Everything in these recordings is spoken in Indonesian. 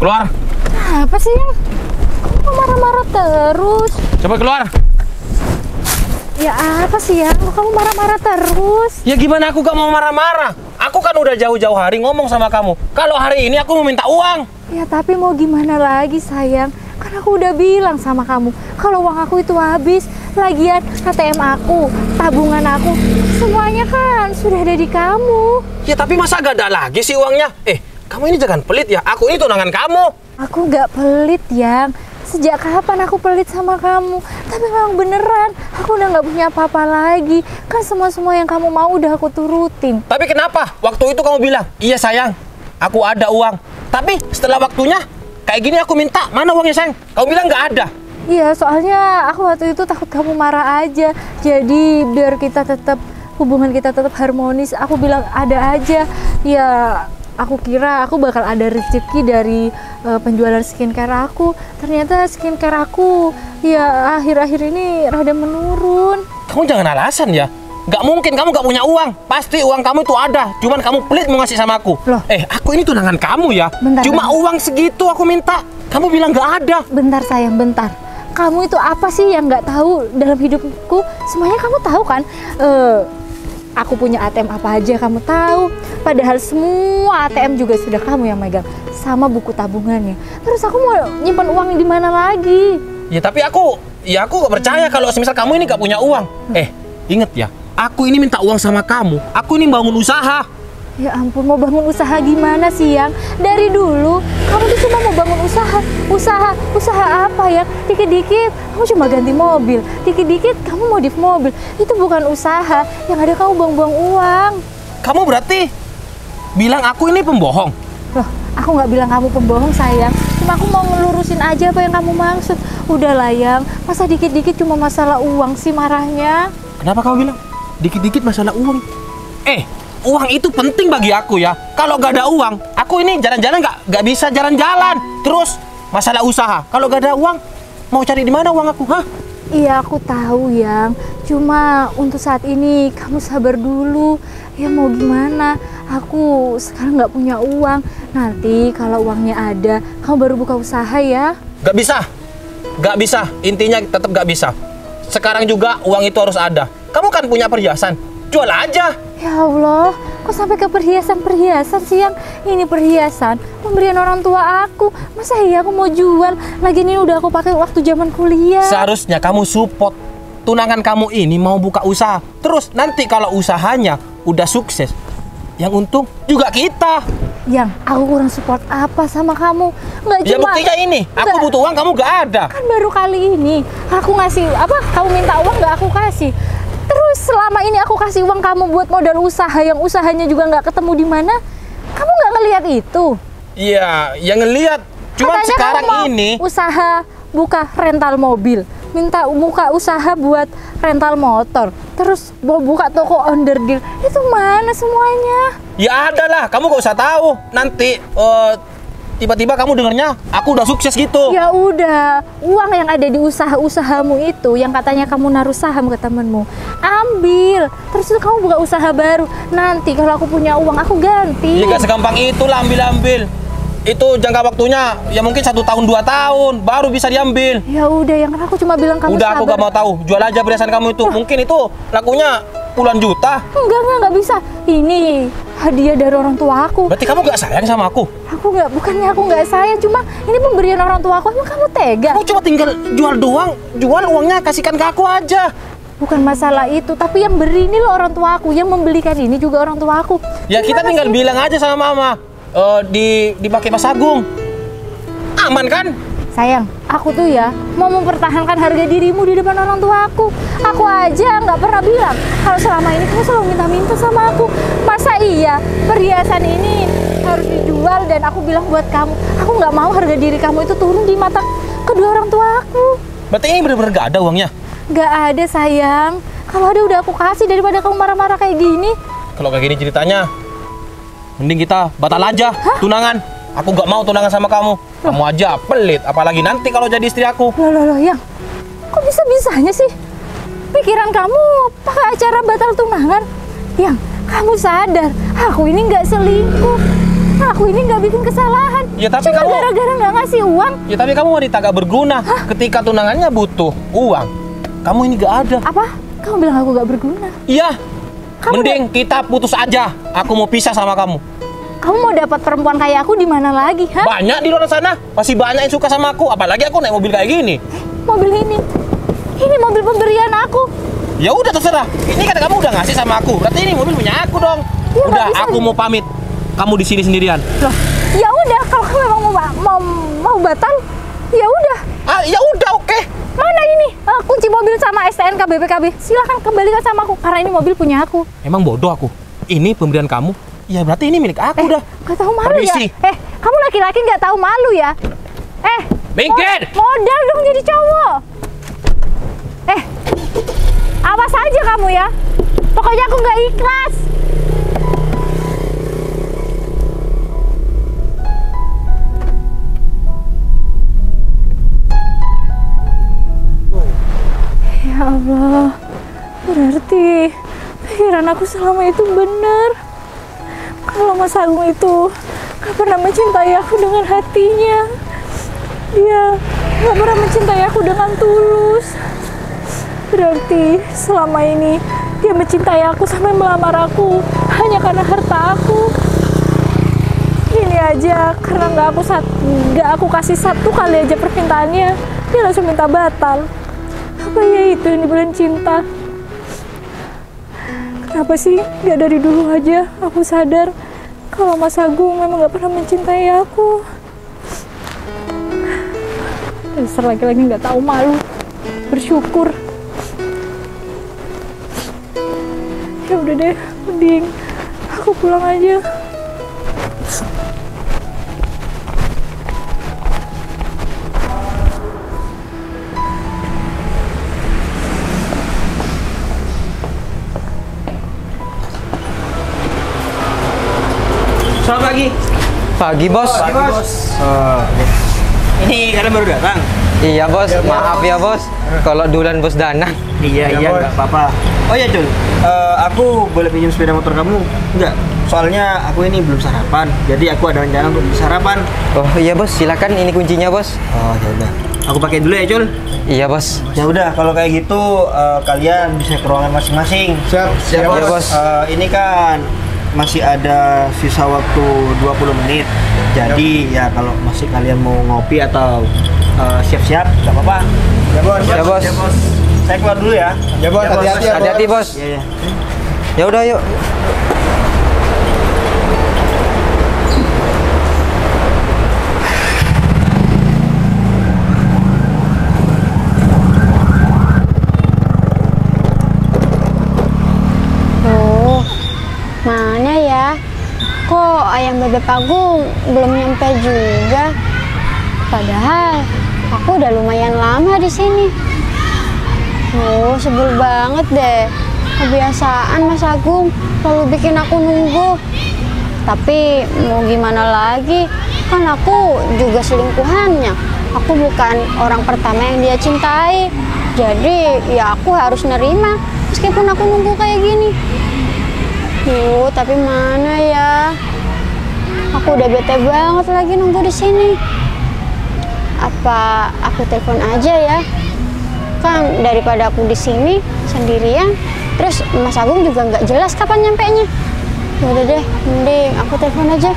Keluar. Apa sih yang? Kok marah-marah terus? Coba keluar. Ya apa sih yang? Kok kamu marah-marah terus? Ya gimana aku gak mau marah-marah? Aku kan udah jauh-jauh hari ngomong sama kamu. Kalau hari ini aku mau minta uang. Ya tapi mau gimana lagi sayang? Kan aku udah bilang sama kamu kalau uang aku itu habis. Lagian ATM aku, tabungan aku, semuanya kan sudah ada di kamu. Ya tapi masa gak ada lagi sih uangnya? Kamu ini jangan pelit ya. Aku ini tunangan kamu. Aku gak pelit yang. Sejak kapan aku pelit sama kamu? Tapi memang beneran, aku udah gak punya apa-apa lagi. Kan semua-semua yang kamu mau udah aku turutin. Tapi kenapa? Waktu itu kamu bilang, iya sayang, aku ada uang. Tapi setelah waktunya, kayak gini aku minta, mana uangnya sayang? Kamu bilang gak ada. Iya, soalnya aku waktu itu takut kamu marah aja. Jadi biar kita tetap, hubungan kita tetap harmonis, aku bilang ada aja. Ya, aku kira aku bakal ada rezeki dari penjualan skincare aku. Ternyata skincare aku ya akhir-akhir ini rada menurun. Kamu jangan alasan ya. Gak mungkin kamu gak punya uang. Pasti uang kamu itu ada. Cuman kamu pelit mau ngasih sama aku. Loh? Aku ini tunangan kamu ya. Bentar, Cuma uang segitu aku minta. Kamu bilang gak ada. Bentar sayang, bentar. Kamu itu apa sih yang nggak tahu dalam hidupku? Semuanya kamu tahu kan? Aku punya ATM apa aja kamu tahu. Padahal semua ATM juga sudah kamu yang megang, sama buku tabungannya. Terus aku mau nyimpan uang di mana lagi? Ya tapi aku gak percaya kalau semisal kamu ini gak punya uang. Inget ya, aku ini minta uang sama kamu. Aku ini bangun usaha. Ya ampun, mau bangun usaha gimana sih yang? Dari dulu kamu tuh cuma mau bangun usaha. Usaha apa ya? Dikit-dikit kamu cuma ganti mobil, dikit-dikit kamu modif mobil. Itu bukan usaha, yang ada kamu buang-buang uang. Kamu berarti bilang aku ini pembohong? Loh, aku nggak bilang kamu pembohong sayang. Cuma aku mau ngelurusin aja apa yang kamu maksud. Udah lah yang, masa dikit-dikit cuma masalah uang sih marahnya? Kenapa kamu bilang dikit-dikit masalah uang? Uang itu penting bagi aku ya. Kalau gak ada uang, aku ini jalan-jalan gak bisa jalan-jalan. Terus masalah usaha, kalau gak ada uang, mau cari di mana uang aku? Hah? Iya aku tahu yang. Cuma untuk saat ini kamu sabar dulu. Ya mau gimana? Aku sekarang nggak punya uang. Nanti kalau uangnya ada, kamu baru buka usaha ya. Gak bisa. Intinya tetap gak bisa. Sekarang juga uang itu harus ada. Kamu kan punya perhiasan, jual aja. Ya Allah, kok sampai ke perhiasan sih yang? Ini perhiasan pemberian orang tua aku. Masa iya aku mau jual? Lagi ini udah aku pakai waktu zaman kuliah. Seharusnya kamu support tunangan kamu ini mau buka usaha. Terus nanti kalau usahanya udah sukses, yang untung juga kita. Yang aku kurang support apa sama kamu? Nggak Ya cuma buktinya ini, aku butuh uang kamu gak ada. kan baru kali ini aku ngasih apa? Kamu minta uang nggak aku kasih. Terus selama ini aku kasih uang kamu buat modal usaha yang usahanya juga nggak ketemu di mana. Kamu nggak ngelihat itu? Iya, yang ngelihat. Cuma Katanya sekarang kamu mau ini usaha buka rental mobil, minta buka usaha buat rental motor, terus mau buka toko onderdil. Itu mana semuanya? ya ada lah, kamu gak usah tahu. Nanti tiba-tiba kamu dengarnya aku udah sukses gitu. Ya udah, uang yang ada di usaha-usahamu itu, yang katanya kamu naruh saham ke temenmu, ambil. Terus itu kamu buka usaha baru. Nanti kalau aku punya uang, aku ganti. Ya gak segampang itulah ambil-ambil. Itu jangka waktunya ya mungkin 1 tahun 2 tahun baru bisa diambil. Ya udah, yang aku cuma bilang kamu Udah aku sabar. gak mau tahu. Jual aja perhiasan kamu itu. Mungkin itu lakunya puluhan juta. Enggak bisa. Ini hadiah dari orang tua aku. Berarti kamu gak sayang sama aku? Bukannya aku nggak sayang, cuma ini pemberian orang tua aku. Emang kamu tega? Kamu cuma tinggal jual doang. Jual uangnya kasihkan ke aku aja. Bukan masalah itu, tapi yang beri ini loh orang tua aku, yang membelikan ini juga orang tua aku. Ya kita tinggal bilang aja sama mama. Dipakai Mas Agung. Aman kan? Sayang, aku tuh ya mau mempertahankan harga dirimu di depan orang tua aku. Aku aja nggak pernah bilang kalau selama ini kamu selalu minta-minta sama aku. Masa iya perhiasan ini harus dijual dan aku bilang buat kamu. Aku nggak mau harga diri kamu itu turun di mata kedua orang tua aku. Berarti ini benar-benar gak ada uangnya? Nggak ada sayang. Kalau ada udah aku kasih, daripada kamu marah-marah kayak gini. Kalau kayak gini ceritanya, mending kita batal aja tunangan. Aku gak mau tunangan sama kamu. Kamu aja pelit, apalagi nanti kalau jadi istri aku. Loh, yang kok bisa-bisanya sih pikiran kamu pakai acara batal tunangan? Yang kamu sadar, aku ini nggak selingkuh. Aku ini nggak bikin kesalahan. Ya, tapi Cuma kamu- gara-gara nggak ngasih uang. Ya tapi kamu wanita gak berguna. Ketika tunangannya butuh uang, kamu ini gak ada. Apa? Kamu bilang aku nggak berguna? Iya. Kamu Mending kita putus aja. Aku mau pisah sama kamu. Kamu mau dapat perempuan kayak aku di mana lagi, ha? Banyak di luar sana. Masih banyak yang suka sama aku. Apalagi aku naik mobil kayak gini. Mobil ini mobil pemberian aku. Ya udah terserah. Ini kan kamu udah ngasih sama aku. Berarti ini mobil punya aku dong. Ya, Udah, nggak bisa. aku mau pamit. Kamu di sini sendirian. Loh, ya udah kalau kamu memang mau batal, ya udah. Ah, ya udah, oke. Mana ini kunci mobil sama STNK BPKB? Silahkan kembalikan sama aku karena ini mobil punya aku. Emang bodoh aku. Ini pemberian kamu. Ya berarti ini milik aku dah. Gak tahu malu Permisi. ya? Kamu laki-laki nggak tahu malu ya? Minggir! Modal dong jadi cowok. Awas aja kamu ya. Pokoknya aku nggak ikhlas. Ya Allah, berarti pikiran aku selama itu benar. Kalau Mas Agung itu gak pernah mencintai aku dengan hatinya. Dia gak pernah mencintai aku dengan tulus. Berarti selama ini dia mencintai aku sampai melamar aku hanya karena harta aku. Ini aja karena gak aku kasih satu kali aja permintaannya, dia langsung minta batal. Apa ya itu yang dibilang cinta? Kenapa sih gak dari dulu aja aku sadar kalau Mas Agung memang gak pernah mencintai aku? Dasar laki-laki gak tahu malu, bersyukur. Ya udah deh, mending aku pulang aja. Selamat pagi. Pagi bos. Ini kalian baru datang? Iya bos, maaf ya bos. Kalau duluan bos Dana. Iya, nggak apa-apa. Oh ya Cul, aku boleh pinjam sepeda motor kamu? Enggak, soalnya aku ini belum sarapan. Jadi aku ada rencana untuk sarapan. Oh iya bos, silakan ini kuncinya bos. Oh ya udah, aku pakai dulu ya Cul. Iya bos. Ya udah, kalau kayak gitu kalian bisa ke ruangan masing-masing. Siap, siap, bos. Ini kan masih ada sisa waktu 20 menit. Jadi ya kalau masih kalian mau ngopi atau siap-siap, nggak apa-apa. Ya bos. Saya keluar dulu ya. Ya bos, hati-hati ya bos. Hati-hati bos. Iya, iya. Ya udah yuk. Oh, mana ya? Kok ayam bebek Agung belum nyampe juga? Padahal aku udah lumayan lama di sini. Oh, sebel banget deh. Kebiasaan Mas Agung selalu bikin aku nunggu. Tapi mau gimana lagi? Kan aku juga selingkuhannya. Aku bukan orang pertama yang dia cintai. Jadi ya aku harus nerima meskipun aku nunggu kayak gini. Tapi mana ya? Aku udah bete banget lagi nunggu di sini. Apa aku telepon aja ya? Kan daripada aku di sini sendirian, terus Mas Agung juga nggak jelas kapan nyampenya. Udah deh, mending aku telepon aja.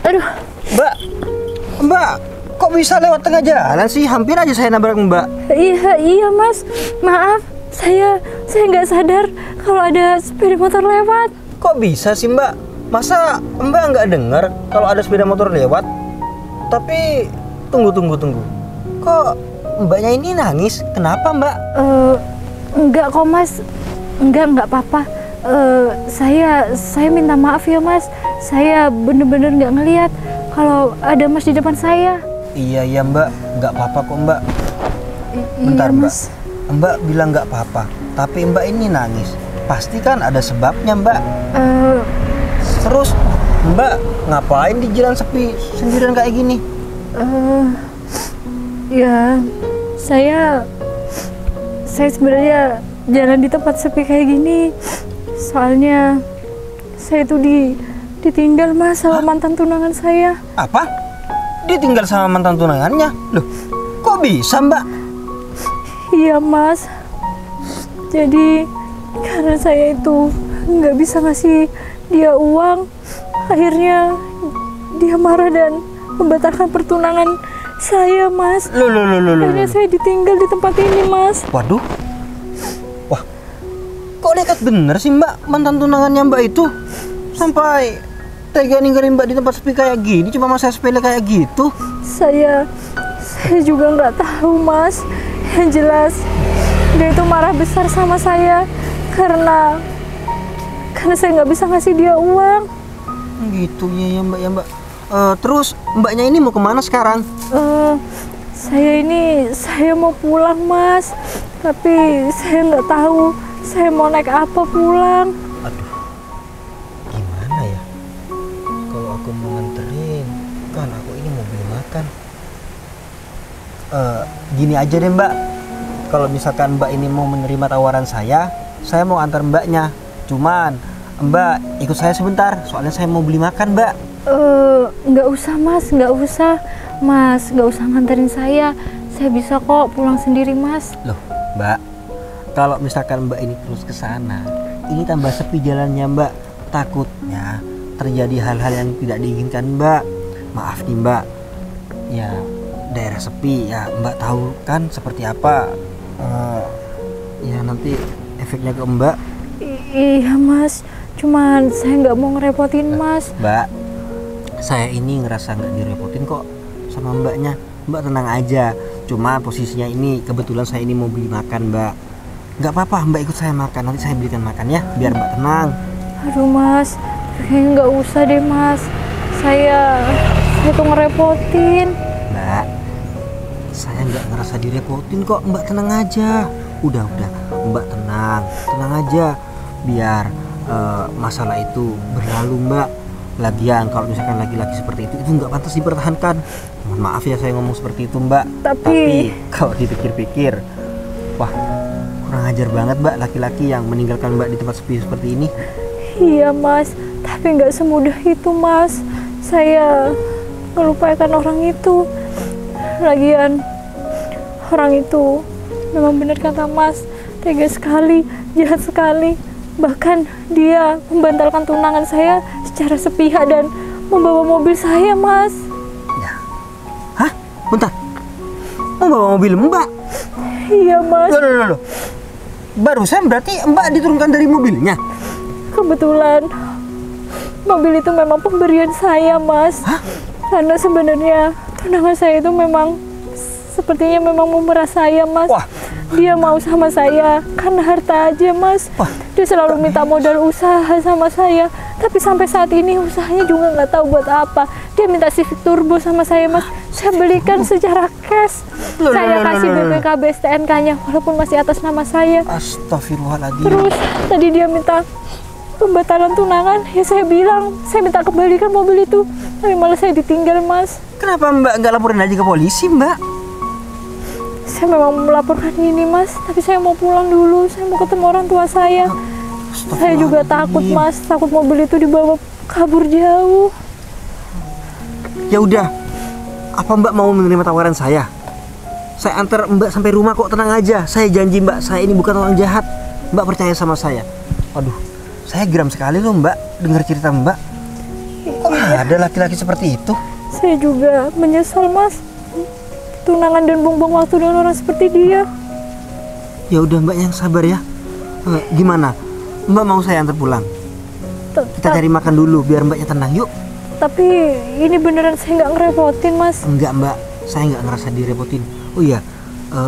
Aduh, Mbak, kok bisa lewat tengah jalan sih? Hampir aja saya nabrak Mbak. iya Mas, maaf, saya nggak sadar kalau ada sepeda motor lewat. Kok bisa sih Mbak? Masa Mbak nggak dengar kalau ada sepeda motor lewat? Tapi tunggu. Kok Mbaknya ini nangis? Kenapa Mbak? Enggak kok Mas, enggak apa-apa. Saya minta maaf ya Mas. Saya bener-bener nggak ngelihat kalau ada Mas di depan saya. Iya Mbak, nggak apa-apa kok Mbak. Bentar Iya, Mbak. Mas. Mbak bilang nggak apa-apa, tapi Mbak ini nangis. pasti kan ada sebabnya Mbak. Eh, Terus Mbak ngapain di jalan sepi sendirian kayak gini? ya, saya sebenarnya jalan di tempat sepi kayak gini. Soalnya saya itu ditinggal Mas sama mantan tunangan saya. Apa? Ditinggal sama mantan tunangannya? Loh, kok bisa Mbak? Iya Mas. Jadi karena saya itu nggak bisa ngasih dia uang, akhirnya dia marah dan membatalkan pertunangan saya Mas. Loh. Akhirnya saya ditinggal di tempat ini Mas. Waduh. Wah, kok nekat bener sih Mbak mantan tunangannya Mbak itu? Sampai tega ninggalin Mbak di tempat sepi kayak gini, cuma masalah sepele kayak gitu. Saya juga nggak tahu Mas. Yang jelas dia itu marah besar sama saya karena saya nggak bisa ngasih dia uang. Gitu ya Mbak ya Mbak. Terus Mbaknya ini mau kemana sekarang? Saya mau pulang Mas, tapi saya nggak tahu saya mau naik apa pulang. Aduh, gimana ya? Kalau aku mau nganterin, kan aku ini mau beli makan. Gini aja deh Mbak, kalau misalkan Mbak ini mau menerima tawaran saya mau antar Mbaknya. Cuman Mbak ikut saya sebentar, soalnya saya mau beli makan Mbak. Nggak usah Mas, nggak usah nganterin saya bisa kok pulang sendiri Mas. Loh Mbak, kalau misalkan Mbak ini terus ke sana, ini tambah sepi jalannya Mbak. Takutnya terjadi hal-hal yang tidak diinginkan Mbak. Maaf nih Mbak, ya daerah sepi ya Mbak tahu kan seperti apa. Ya nanti efeknya ke Mbak. Iya Mas, cuman saya nggak mau ngerepotin Mas. Mbak, saya ini ngerasa nggak direpotin kok sama Mbaknya. Mbak tenang aja. Cuma posisinya ini kebetulan saya ini mau beli makan Mbak. Nggak apa-apa Mbak ikut saya makan. Nanti saya belikan makan ya, biar Mbak tenang. Aduh Mas, kayaknya nggak usah deh Mas. Saya tuh ngerepotin. Mbak, saya nggak ngerasa direpotin kok. Mbak tenang aja. Udah Mbak tenang aja. Biar masalah itu berlalu Mbak. Lagian kalau misalkan laki-laki seperti itu nggak pantas dipertahankan. Mohon maaf ya saya ngomong seperti itu Mbak. Tapi kalau dipikir-pikir, wah kurang ajar banget Mbak laki-laki yang meninggalkan Mbak di tempat sepi seperti ini. Iya Mas, tapi nggak semudah itu Mas. Saya melupakan orang itu. Lagian orang itu memang benar kata Mas, tega sekali, jahat sekali. Bahkan dia membatalkan tunangan saya secara sepihak dan membawa mobil saya Mas. Ya. Hah? Bentar, membawa mobil Mbak? Iya Mas. Loh. Barusan berarti Mbak diturunkan dari mobilnya? Kebetulan mobil itu memang pemberian saya Mas. Hah? Karena sebenarnya tunangan saya itu memang sepertinya memang memerah saya Mas. Wah. Dia mau sama saya karena harta aja Mas. Wah. Dia selalu minta modal usaha sama saya, tapi sampai saat ini usahanya juga nggak tahu buat apa. Dia minta Civic Turbo sama saya Mas. Saya belikan secara cash. Saya kasih BPKB STNK-nya walaupun masih atas nama saya. Astagfirullahaladzim. Terus tadi dia minta pembatalan tunangan, ya saya bilang saya minta kembalikan mobil itu, tapi malah saya ditinggal Mas. Kenapa Mbak nggak laporin aja ke polisi Mbak? Saya memang melaporkan ini Mas, tapi saya mau pulang dulu, saya mau ketemu orang tua saya. Saya juga takut Mas, takut mobil itu dibawa kabur jauh. Ya udah, apa Mbak mau menerima tawaran saya? Saya antar Mbak sampai rumah kok, tenang aja. Saya janji Mbak, saya ini bukan orang jahat. Mbak percaya sama saya. Waduh, saya geram sekali loh Mbak dengar cerita Mbak. Kok ada laki-laki seperti itu? Saya juga menyesal Mas, tunangan dan buang-buang waktu dengan orang seperti dia. Ya udah Mbak yang sabar ya. Gimana? Mbak mau saya antar pulang? Kita cari makan dulu biar Mbaknya tenang yuk. Tapi ini beneran saya nggak ngerepotin Mas. Enggak Mbak, saya nggak ngerasa direpotin. Oh iya,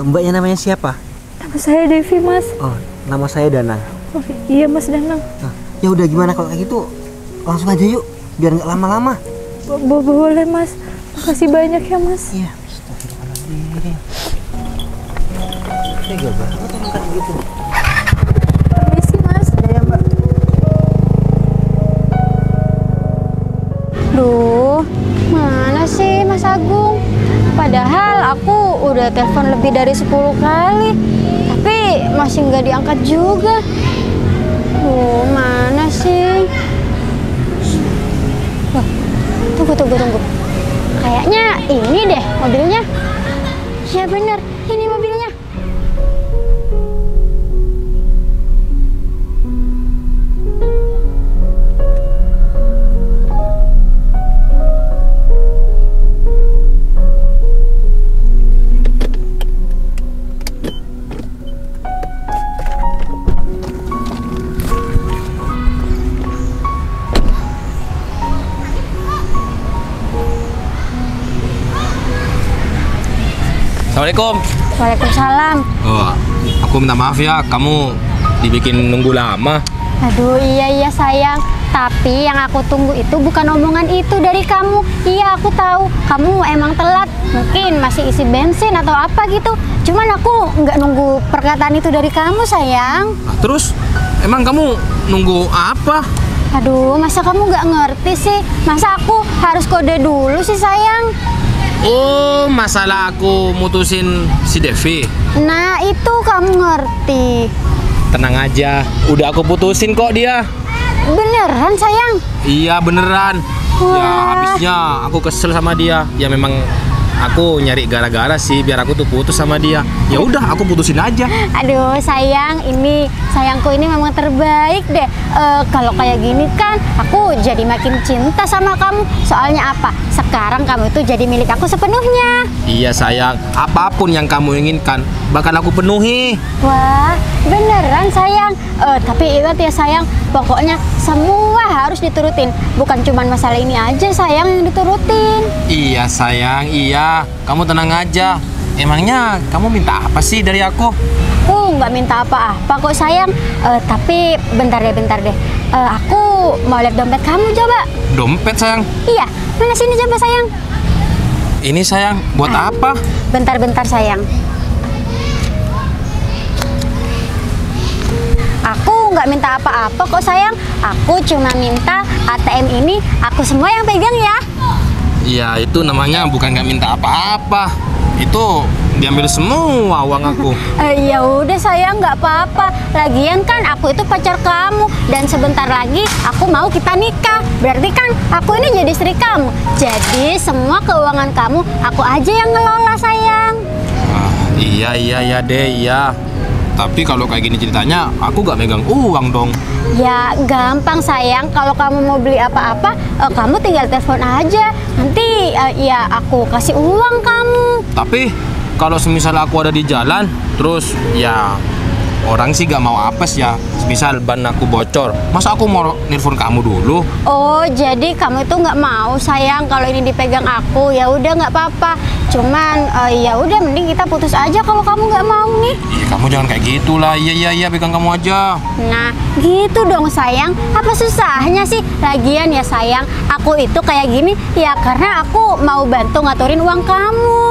Mbaknya namanya siapa? Nama saya Devi Mas. Oh, nama saya Danang. Oh, iya Mas Danang. Ya udah gimana kalau kayak gitu? Langsung aja yuk, biar nggak lama-lama. Boleh Mas. Makasih banyak ya Mas. Iya. Astagfirullahaladzim. Tega banget orang kayak gitu. Permisi Mas. Ya. Agung. Padahal aku udah telepon lebih dari 10 kali, tapi masih nggak diangkat juga. Mana sih? Wah, tunggu. Kayaknya ini deh mobilnya. Ya bener, ini mobilnya. Assalamualaikum. Waalaikumsalam. Oh, aku minta maaf ya, kamu dibikin nunggu lama. Aduh, iya sayang. Tapi yang aku tunggu itu bukan omongan itu dari kamu. Iya, aku tahu kamu emang telat. Mungkin masih isi bensin atau apa gitu. Cuman aku nggak nunggu perkataan itu dari kamu, sayang. Nah, terus emang kamu nunggu apa? Aduh, masa kamu nggak ngerti sih? Masa aku harus kode dulu sih, sayang? Oh, masalah aku mutusin si Devi. Nah, itu kamu ngerti. Tenang aja, udah aku putusin kok dia. Beneran, sayang? Iya beneran. Ya Wah. habisnya aku kesel sama dia. Ya memang aku nyari gara-gara sih biar aku tuh putus sama dia. Ya udah aku putusin aja. Aduh, sayang, ini sayangku ini memang terbaik deh. Kalau kayak gini kan aku jadi makin cinta sama kamu. Soalnya apa? Sekarang kamu itu jadi milik aku sepenuhnya. Iya sayang, apapun yang kamu inginkan bakal aku penuhi. Wah, beneran sayang. Tapi ingat ya sayang, pokoknya semua harus diturutin. Bukan cuma masalah ini aja sayang yang diturutin. Iya sayang, iya. Kamu tenang aja. Emangnya kamu minta apa sih dari aku? Nggak minta apa-apa kok sayang. Tapi bentar deh. Aku mau lihat dompet kamu, coba. Dompet sayang. Iya, mana sini coba sayang. Ini sayang, buat apa? Bentar sayang. Aku nggak minta apa-apa kok sayang. Aku cuma minta ATM ini aku semua yang pegang ya. Iya itu namanya bukan nggak minta apa-apa. Itu diambil semua uang aku. Ya udah sayang, nggak apa-apa. Lagian kan aku itu pacar kamu dan sebentar lagi aku mau kita nikah. Berarti kan aku ini jadi istri kamu. Jadi semua keuangan kamu aku aja yang ngelola sayang. Iya deh, iya. Tapi kalau kayak gini ceritanya, aku gak megang uang dong. Ya gampang sayang, kalau kamu mau beli apa-apa, kamu tinggal telepon aja. Nanti ya aku kasih uang kamu. Tapi kalau semisal aku ada di jalan, terus ya orang sih gak mau apes ya. Misal ban aku bocor, masa aku mau nelfon kamu dulu? Oh, jadi kamu itu nggak mau sayang kalau ini dipegang aku? Ya udah nggak apa-apa. Cuman ya udah mending kita putus aja kalau kamu nggak mau nih. Kamu jangan kayak gitulah. Iya pegang kamu aja. Nah, gitu dong sayang. Apa susahnya sih? Lagian ya sayang, aku itu kayak gini ya karena aku mau bantu ngaturin uang kamu.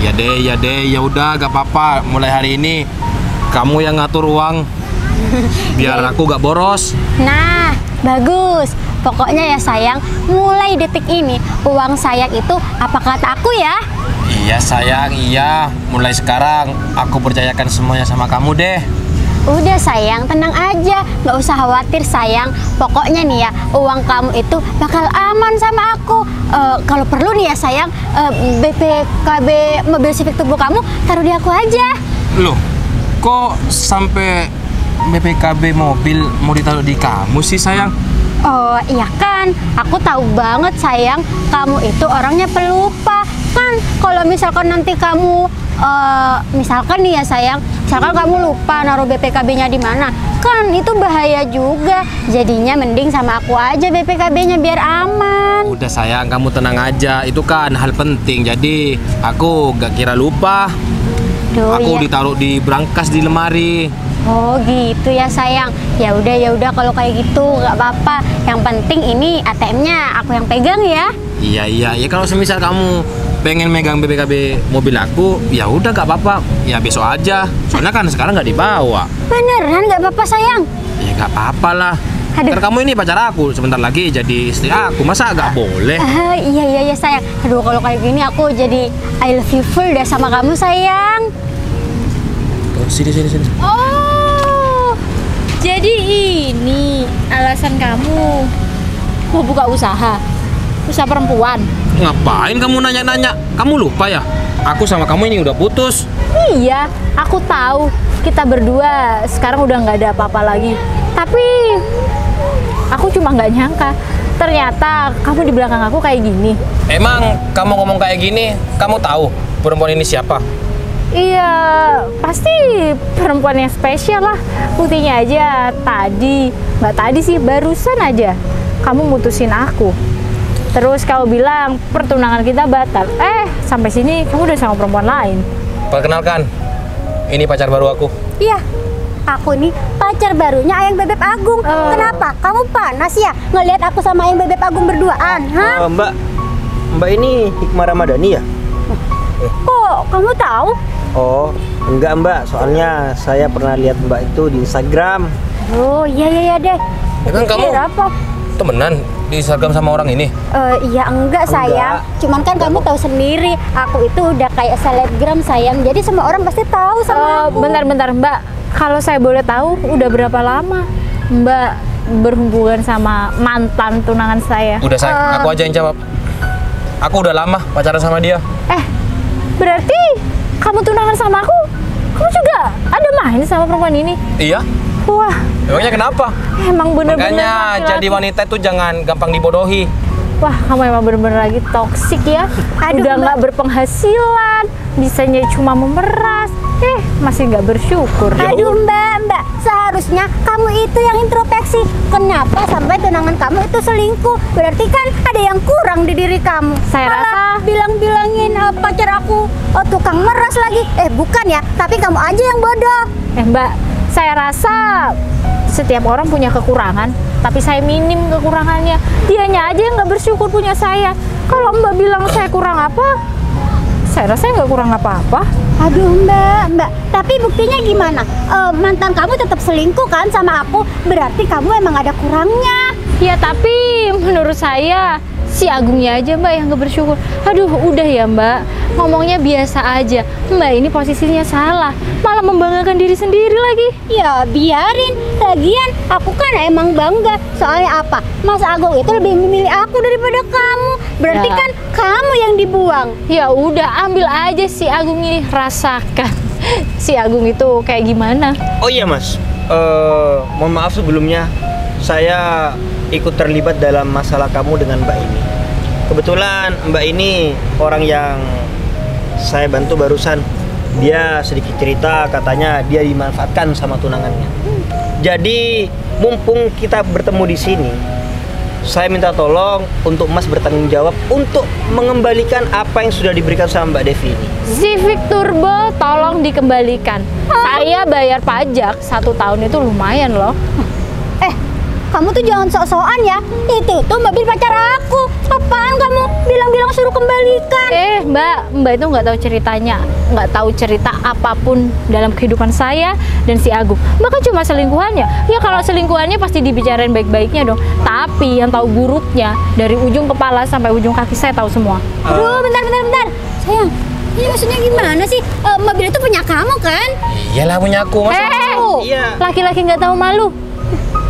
Iya deh, ya udah gak apa-apa. Mulai hari ini kamu yang ngatur uang. Biar aku gak boros. Nah, bagus. Pokoknya ya sayang, mulai detik ini uang sayang itu apa kata aku ya? Iya sayang, iya. Mulai sekarang aku percayakan semuanya sama kamu deh. Udah sayang, tenang aja, nggak usah khawatir sayang. Pokoknya nih ya, uang kamu itu bakal aman sama aku. Kalau perlu nih ya sayang, BPKB mobil Civic Turbo kamu taruh di aku aja. Loh, kok sampai BPKB mobil mau ditaruh di kamu sih sayang? Oh iya kan, aku tahu banget sayang, kamu itu orangnya pelupa. Kan kalau misalkan nanti kamu misalkan nih ya sayang, misalkan kamu lupa naruh BPKB-nya di mana, kan itu bahaya juga. Jadinya mending sama aku aja BPKB-nya biar aman. Udah sayang, kamu tenang aja. Itu kan hal penting. Jadi aku gak kira lupa. Duh, Aku ya. ditaruh di brankas di lemari. Oh gitu ya sayang. Ya udah kalau kayak gitu nggak apa-apa. Yang penting ini ATM-nya aku yang pegang ya. Iya. Kalau semisal kamu pengen megang BPKB mobil aku, ya udah gak apa-apa. Ya besok aja. Soalnya kan sekarang nggak dibawa. Beneran nggak apa-apa sayang. Ya gak apa-apa lah. Aduh. Kan kamu ini pacar aku, sebentar lagi jadi istri aku. Masa nggak boleh? Iya sayang. Aduh kalau kayak gini aku jadi I love you full deh sama kamu sayang. Oh, sini. Oh, jadi ini alasan kamu mau buka usaha perempuan. Ngapain kamu nanya-nanya? Kamu lupa ya? Aku sama kamu ini udah putus. Iya, aku tahu kita berdua sekarang udah nggak ada apa-apa lagi. Tapi aku cuma nggak nyangka ternyata kamu di belakang aku kayak gini. Emang kamu ngomong kayak gini, kamu tahu perempuan ini siapa? Iya, pasti perempuan yang spesial lah. Buktinya aja nggak tadi sih, barusan aja kamu mutusin aku. Terus kamu bilang pertunangan kita batal. Sampai sini kamu udah sama perempuan lain. Perkenalkan, ini pacar baru aku. Iya, aku nih pacar barunya Ayang Bebek Agung. Kenapa? Kamu panas ya ngelihat aku sama Ayang Bebek Agung berduaan? Hah? Mbak ini Hikmah Ramadhani ya? Kok kamu tahu? Oh, enggak Mbak, soalnya saya pernah lihat Mbak itu di Instagram. Oh iya deh. Ya kan kamu Kira apa? temenan di Instagram sama orang ini? Iya enggak sayang. Cuman kan kamu tahu sendiri, aku itu udah kayak selebgram sayang. Jadi semua orang pasti tahu sama aku. Bentar Mbak, kalau saya boleh tahu udah berapa lama Mbak berhubungan sama mantan tunangan saya? Udah sayang, aku aja yang jawab. Aku udah lama pacaran sama dia. Berarti kamu tunangan sama aku, kamu juga ada main sama perempuan ini? Iya. Wah, Emangnya kenapa? emang bener-bener Makanya laki-laki. jadi wanita itu jangan gampang dibodohi. Wah, kamu emang bener-bener lagi toksik ya. Aduh, Udah Mbak. nggak berpenghasilan, bisanya cuma memeras. Masih nggak bersyukur. Aduh mbak, seharusnya kamu itu yang introspeksi. Kenapa sampai tunangan kamu itu selingkuh? Berarti kan ada yang kurang di diri kamu. Saya Malah rasa- bilang-bilangin pacar aku tukang meras lagi. Bukan ya, tapi kamu aja yang bodoh. Mbak, saya rasa setiap orang punya kekurangan, tapi saya minim kekurangannya. Dianya aja yang nggak bersyukur punya saya. Kalau Mbak bilang saya kurang apa, saya rasa nggak kurang apa-apa. Aduh mbak, tapi buktinya gimana? Mantan kamu tetap selingkuh kan sama aku? Berarti kamu emang ada kurangnya. Ya tapi menurut saya si Agungnya aja Mbak yang nggak bersyukur. Aduh udah ya Mbak, ngomongnya biasa aja. Mbak ini posisinya salah, malah membanggakan diri sendiri lagi. Ya biarin, lagian aku kan emang bangga. Soalnya apa? Mas Agung itu lebih memilih aku daripada kamu. Berarti Ya. kan kamu yang dibuang. Ya udah ambil aja si Agung ini, rasakan si Agung itu kayak gimana. Oh iya Mas, mohon maaf sebelumnya saya ikut terlibat dalam masalah kamu dengan Mbak ini. Kebetulan Mbak ini orang yang saya bantu barusan. Dia sedikit cerita katanya dia dimanfaatkan sama tunangannya. Jadi mumpung kita bertemu di sini, saya minta tolong untuk Mas bertanggung jawab untuk mengembalikan apa yang sudah diberikan sama Mbak Devi ini. Civic Turbo tolong dikembalikan. Saya bayar pajak 1 tahun itu lumayan loh. Kamu tuh jangan sok-sokan ya. Itu tuh mobil pacar aku. Apaan kamu bilang-bilang suruh kembalikan? Mbak itu nggak tahu ceritanya, nggak tahu cerita apapun dalam kehidupan saya dan si Agung. Mbak kan cuma selingkuhannya. Ya kalau selingkuhannya pasti dibicarain baik-baiknya dong. Tapi yang tahu buruknya dari ujung kepala sampai ujung kaki saya tahu semua. Aduh, bentar. Sayang, ini maksudnya gimana sih? Mobil itu punya kamu kan? Iyalah punya aku, masa Iya. Laki-laki nggak tahu malu.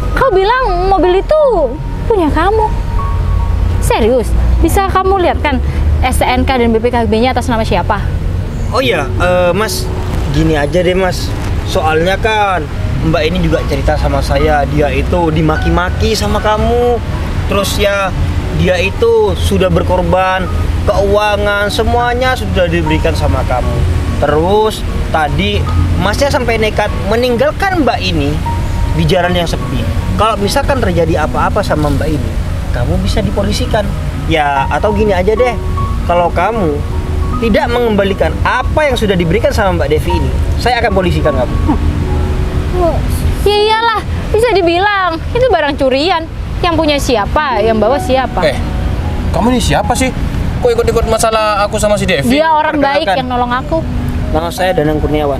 Kau bilang mobil itu punya kamu. Serius? Bisa kamu lihat kan STNK dan BPKB-nya atas nama siapa? Oh iya, Mas, gini aja deh Mas. Soalnya kan Mbak ini juga cerita sama saya, dia itu dimaki-maki sama kamu. Terus ya dia itu sudah berkorban, keuangan semuanya sudah diberikan sama kamu. Terus tadi Masnya sampai nekat meninggalkan Mbak ini di jalan yang sepi. Kalau misalkan terjadi apa-apa sama Mbak ini, kamu bisa dipolisikan. Ya, atau gini aja deh. Kalau kamu tidak mengembalikan apa yang sudah diberikan sama Mbak Devi ini, saya akan polisikan kamu. Ya iyalah, bisa dibilang itu barang curian. Yang punya siapa, yang bawa siapa? Kamu ini siapa sih? Kok ikut-ikut masalah aku sama si Devi? Dia orang baik Perkenalkan. yang nolong aku. Nama saya Danang Kurniawan.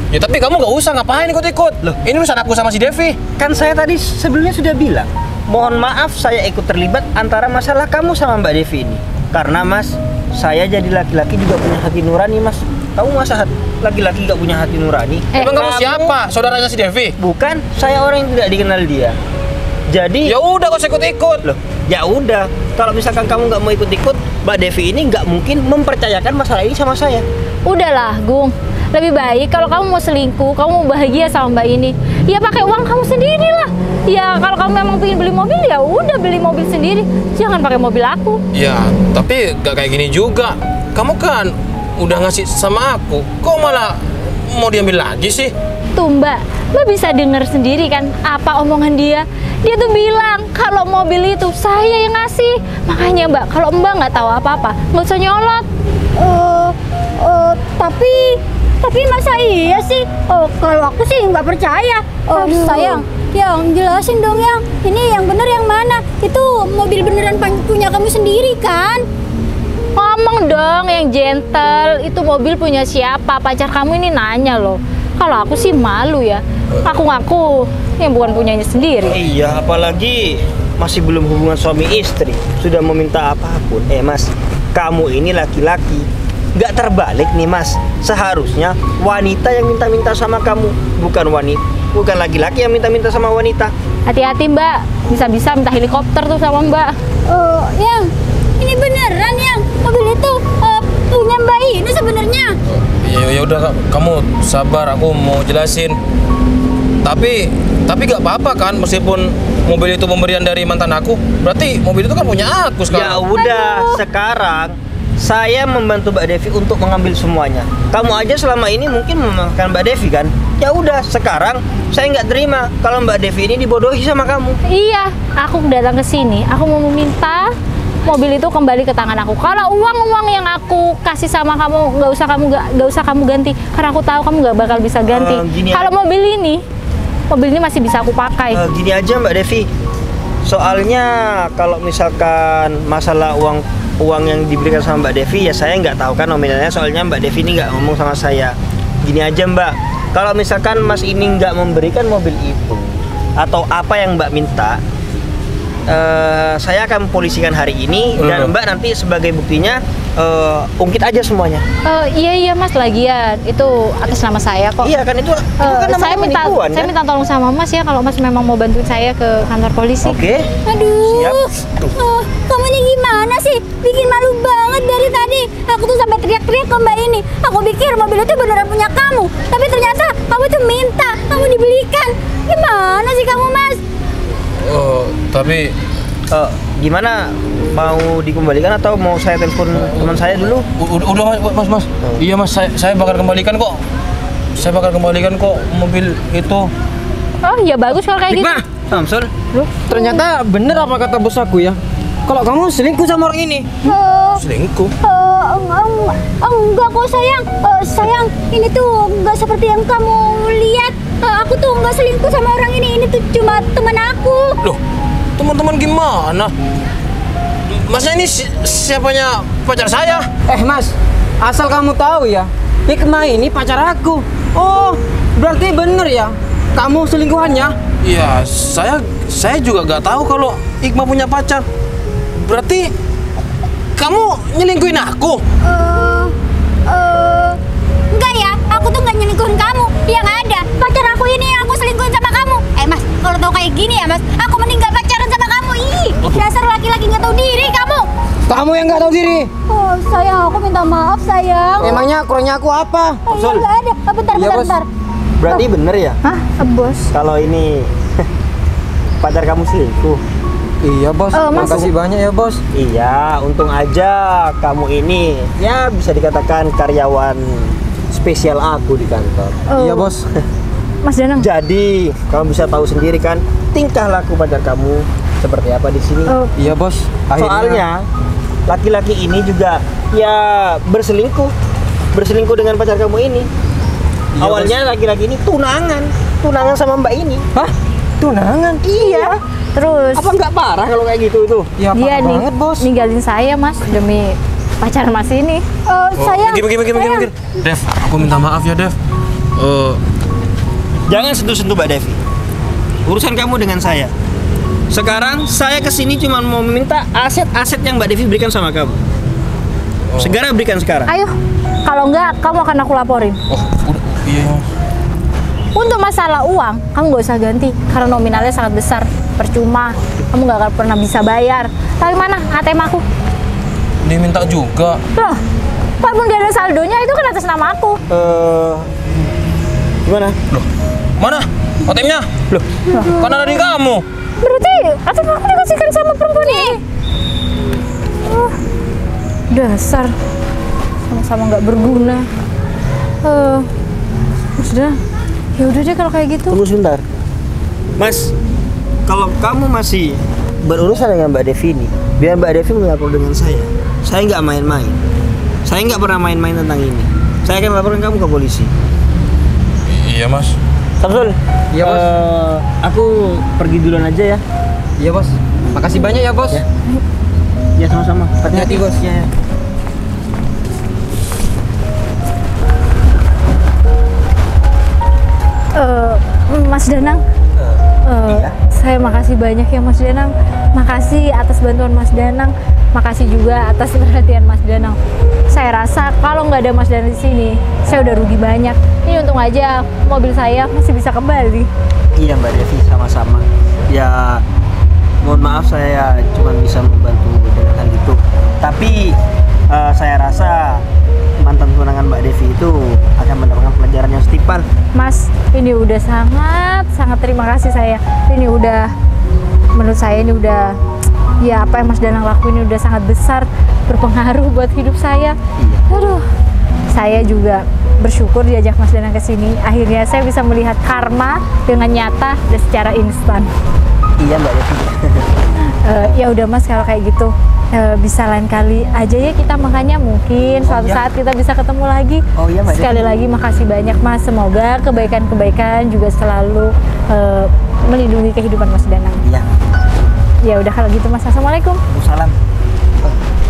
Ya tapi kamu nggak usah ngapain ikut-ikut. Loh, ini urusan aku sama si Devi. Kan saya tadi sebelumnya sudah bilang, mohon maaf saya ikut terlibat antara masalah kamu sama Mbak Devi ini. Karena Mas, saya jadi laki-laki juga punya hati nurani Mas. Kamu masa laki-laki gak punya hati nurani? Emang kamu siapa? Saudaranya si Devi? Bukan, saya orang yang tidak dikenal dia. Jadi Ya udah, kau ikut-ikut. loh, ya udah. Kalau misalkan kamu nggak mau ikut-ikut, Mbak Devi ini nggak mungkin mempercayakan masalah ini sama saya. Udahlah, Gung. Lebih baik kalau kamu mau selingkuh, kamu mau bahagia sama Mbak ini, ya pakai uang kamu sendiri lah. Ya kalau kamu memang pengen beli mobil, ya udah beli mobil sendiri. Jangan pakai mobil aku. Ya, tapi gak kayak gini juga. Kamu kan udah ngasih sama aku, kok malah mau diambil lagi sih? Tuh Mbak bisa denger sendiri kan apa omongan dia. Dia tuh bilang kalau mobil itu saya yang ngasih. Makanya Mbak, kalau Mbak nggak tahu apa-apa, nggak usah nyolot. Tapi masa iya sih? Kalau aku sih nggak percaya. Sayang, yang jelasin dong yang ini yang bener yang mana? Itu mobil beneran punya kamu sendiri kan? Ngomong dong yang gentle, itu mobil punya siapa? Pacar kamu ini nanya loh. Kalau aku sih malu ya, ngaku-ngaku yang bukan punyanya sendiri. Iya, apalagi masih belum hubungan suami istri, sudah meminta apapun. Mas, kamu ini laki-laki, nggak terbalik nih Mas. Seharusnya wanita yang minta-minta sama kamu, bukan laki-laki yang minta-minta sama wanita. Hati-hati Mbak, bisa-bisa minta helikopter tuh sama Mbak. Yang ini beneran yang mobil itu punya Mbak ini sebenarnya. Ya udah, kamu sabar, aku mau jelasin. Tapi gak apa-apa kan, meskipun mobil itu pemberian dari mantan aku, berarti mobil itu kan punya aku Ya sekarang. udah, sekarang saya membantu Mbak Devi untuk mengambil semuanya. Kamu aja selama ini mungkin memakan Mbak Devi kan? Ya udah, sekarang saya nggak terima kalau Mbak Devi ini dibodohi sama kamu. Iya, aku datang ke sini, aku mau meminta mobil itu kembali ke tangan aku. Kalau uang yang aku kasih sama kamu nggak usah kamu ganti, karena aku tahu kamu nggak bakal bisa ganti. Kalau mobil ini masih bisa aku pakai. Gini aja Mbak Devi, soalnya kalau misalkan masalah uang yang diberikan sama Mbak Devi, ya saya nggak tahu kan nominalnya, soalnya Mbak Devi ini nggak ngomong sama saya. Gini aja Mbak, kalau misalkan Mas ini nggak memberikan mobil itu atau apa yang Mbak minta, saya akan polisikan hari ini dan Mbak nanti sebagai buktinya ungkit aja semuanya. Iya Mas, lagian itu atas nama saya kok. Iya kan, itu kan namanya penipuan, saya kan? minta tolong sama Mas ya, kalau Mas memang mau bantuin saya ke kantor polisi. Oke. Aduh, Siap. kamu ini gimana sih? Bikin malu banget dari tadi. Aku tuh sampai teriak-teriak ke Mbak ini. Aku pikir mobil itu beneran punya kamu, tapi ternyata kamu tuh minta, kamu dibelikan. Gimana sih kamu Mas? Tapi Gimana, mau dikembalikan atau mau saya telepon teman saya dulu? udah mas. Iya Mas, saya bakal kembalikan kok. Saya bakal kembalikan kok mobil itu. Oh ya bagus kalau kayak gitu. Samsul. Ternyata bener apa kata bos aku ya. Kalau kamu selingkuh sama orang ini. Selingkuh? Enggak kok sayang. Sayang, ini tuh enggak seperti yang kamu lihat. Aku tuh enggak selingkuh sama orang ini. Ini tuh cuma teman aku. Loh, teman-teman gimana? Masnya ini siapanya pacar saya? Mas, asal kamu tahu ya, Hikmah ini pacar aku. Oh, berarti bener ya, kamu selingkuhannya? Iya, saya juga nggak tahu kalau Hikmah punya pacar. Berarti kamu nyelingkuhin aku? Enggak ya, aku tuh enggak nyelingkuhin kamu. Yang ada, pacar aku ini yang aku selingkuhin sama kamu. Mas, kalau tahu kayak gini ya Mas, aku mending gak pacaran sama kamu. Ih, dasar laki-laki nggak tahu diri kamu. Kamu yang nggak tahu diri. Sayang, aku minta maaf sayang. Emangnya kurangnya aku apa? Iya, nggak ada. Bentar. Berarti bener ya Hah, bos? kalau ini pacar kamu selingkuh? Iya bos, makasih banyak ya bos. Iya, untung aja kamu ini ya bisa dikatakan karyawan spesial aku di kantor. Iya bos. Mas Danang. Jadi kamu bisa tahu sendiri kan tingkah laku pacar kamu seperti apa di sini. Iya bos. Soalnya laki-laki ini juga ya berselingkuh dengan pacar kamu ini. Iya, Awalnya laki-laki ini tunangan sama mbak ini. Hah? Tunangan? Iya. Terus Apa nggak parah kalau kayak gitu itu? Ya dia parah banget bos. ninggalin saya Mas demi pacar Mas ini. Sayang. Minggir. Dev, aku minta maaf ya Dev. Jangan sentuh-sentuh Mbak Devi. Urusan kamu dengan saya. Sekarang saya kesini cuma mau meminta aset-aset yang Mbak Devi berikan sama kamu. Segera berikan sekarang. Ayo, kalau enggak kamu akan aku laporin. Oh, udah. Iya. Untuk masalah uang, kamu nggak usah ganti karena nominalnya sangat besar. Percuma, kamu nggak akan pernah bisa bayar. Tapi mana ATM aku? Dia minta juga. Loh, walaupun gak ada saldonya itu kan atas nama aku. Gimana? Loh, mana ATM-nya? Loh, kan ada di kamu. Berarti ATM aku dikasihkan sama perempuan ini. Dasar, sama-sama nggak berguna. Sudah, ya udah deh kalau kayak gitu. Tunggu sebentar. Mas, kalau kamu masih berurusan dengan Mbak Devi ini, biar Mbak Devi melapor dengan saya. Saya nggak main-main. Saya nggak pernah main-main tentang ini. Saya akan laporkan kamu ke polisi. Iya, Mas. Samsul. Iya, Bos. Aku pergi duluan aja ya. Iya, Bos. Makasih banyak ya, Bos. Ya. Ya sama-sama. Hati-hati, Bos. Ya. Mas Danang, Iya. saya makasih banyak ya Mas Danang. Makasih atas bantuan Mas Danang. Makasih juga atas perhatian Mas Danang. Saya rasa kalau nggak ada Mas Danang di sini, saya udah rugi banyak. Ini untung aja mobil saya masih bisa kembali. Iya Mbak Devi, sama-sama. Ya, mohon maaf saya cuma bisa membantu dengan hal itu. Tapi saya rasa mantan tunangan Mbak Devi itu akan mendapatkan pelajaran yang setimpal. Mas, ini udah sangat terima kasih saya. Ini udah, menurut saya ini udah, ya apa yang Mas Danang lakuin ini udah sangat besar, berpengaruh buat hidup saya. Aduh, saya juga bersyukur diajak Mas Danang ke sini. Akhirnya saya bisa melihat karma dengan nyata dan secara instan. Iya Mbak Devi. Ya udah Mas, kalau kayak gitu bisa lain kali aja ya kita makanya mungkin suatu saat kita bisa ketemu lagi. Oh iya Mbak Devi. Sekali lagi makasih banyak Mas. Semoga kebaikan-kebaikan juga selalu melindungi kehidupan Mas Danang. Iya. Ya udah kalau gitu Mas. Assalamualaikum. Salam.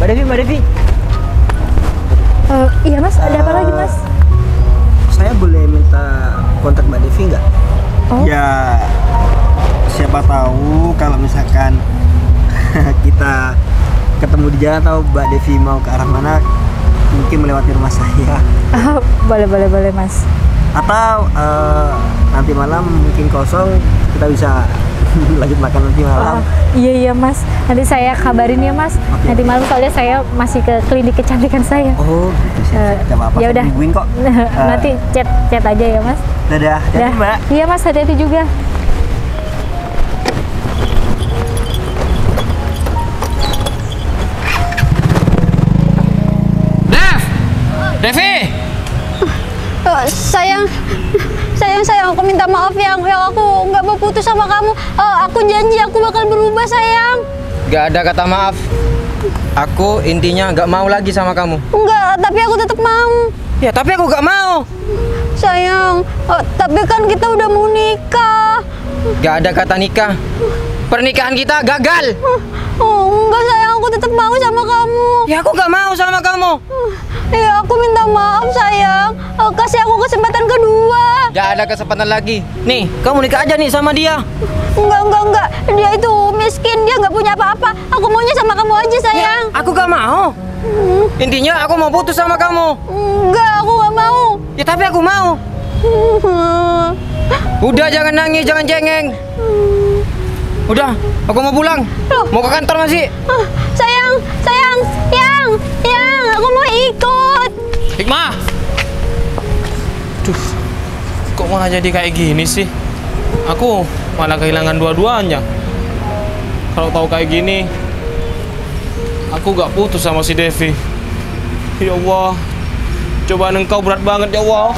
Mbak Devi. Iya Mas, ada apa lagi Mas? Saya boleh minta kontak Mbak Devi nggak? Oh. Ya, siapa tahu kalau misalkan kita ketemu di jalan atau Mbak Devi mau ke arah mana, mungkin melewati rumah saya. Boleh Mas. Atau nanti malam mungkin kosong, kita bisa lanjut makan nanti malam. Iya Mas, nanti saya kabarin ya Mas. Oke. Nanti malam soalnya saya masih ke klinik kecantikan saya. Oh, gitu sih. Gak apa-apa, Ya saya udah. nungguin kok. Nanti chat aja ya Mas. Dadah, Dah. Mbak. Iya Mas, hati-hati juga. Devi! Sayang, aku minta maaf yang aku nggak mau putus sama kamu. Aku janji aku bakal berubah sayang. Gak ada kata maaf. Aku intinya gak mau lagi sama kamu. Enggak, tapi aku tetap mau. Ya tapi aku gak mau. Sayang, tapi kan kita udah mau nikah. Gak ada kata nikah. Pernikahan kita gagal. Oh, enggak sayang, aku tetap mau sama kamu. Ya aku gak mau sama kamu. Ya, aku minta maaf sayang. Kasih aku kesempatan kedua. Gak ada kesempatan lagi. Nih, kamu nikah aja nih sama dia. Enggak. Dia itu miskin, dia nggak punya apa-apa. Aku maunya sama kamu aja sayang. Ya, aku gak mau. Intinya aku mau putus sama kamu. Enggak, aku nggak mau. Ya tapi aku mau. Udah jangan nangis, jangan cengeng. Udah, aku mau pulang. Mau ke kantor masih. Sayang, yang, aku mau ikut. Hikmah! Duh, kok malah jadi kayak gini sih? Aku malah kehilangan dua-duanya. Kalau tahu kayak gini, aku gak putus sama si Devi. Ya Allah, cobaan engkau berat banget ya Allah.